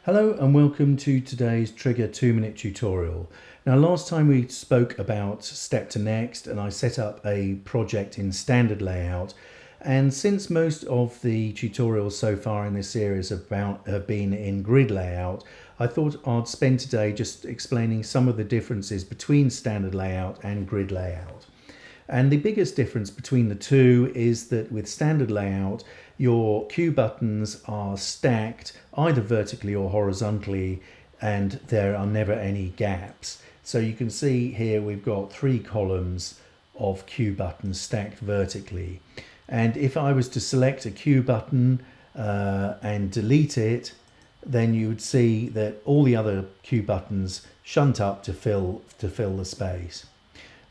Hello and welcome to today's Trigger 2-minute tutorial. Now last time we spoke about Step to Next and I set up a project in standard layout, and since most of the tutorials so far in this series have been in grid layout, I thought I'd spend today just explaining some of the differences between standard layout and grid layout. And the biggest difference between the two is that with standard layout, your cue buttons are stacked either vertically or horizontally, and there are never any gaps. So you can see here we've got 3 columns of cue buttons stacked vertically. And if I was to select a cue button and delete it, then you would see that all the other cue buttons shunt up to fill the space.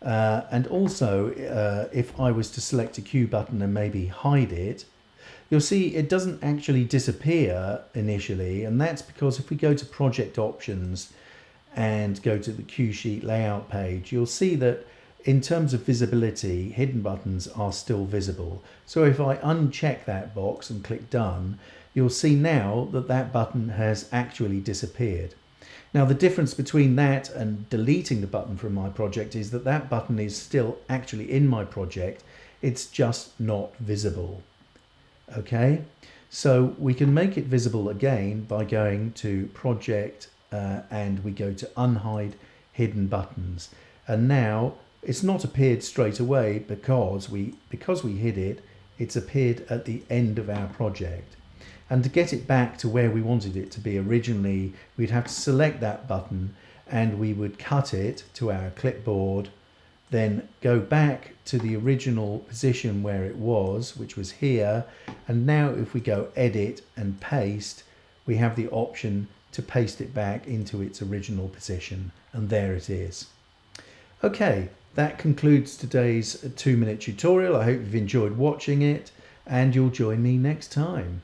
And also, if I was to select a cue button and maybe hide it, you'll see it doesn't actually disappear initially, and that's because if we go to project options and go to the cue sheet layout page, you'll see that in terms of visibility, hidden buttons are still visible. So if I uncheck that box and click done, you'll see now that that button has actually disappeared. Now the difference between that and deleting the button from my project is that that button is still actually in my project, it's just not visible. Okay, so we can make it visible again by going to project and we go to unhide hidden buttons, and now it's not appeared straight away because we hid it, it's appeared at the end of our project. And to get it back to where we wanted it to be originally, we'd have to select that button and we would cut it to our clipboard, then go back to the original position where it was, which was here. And now if we go edit and paste, we have the option to paste it back into its original position, and there it is. Okay, that concludes today's 2-minute tutorial. I hope you've enjoyed watching it and you'll join me next time.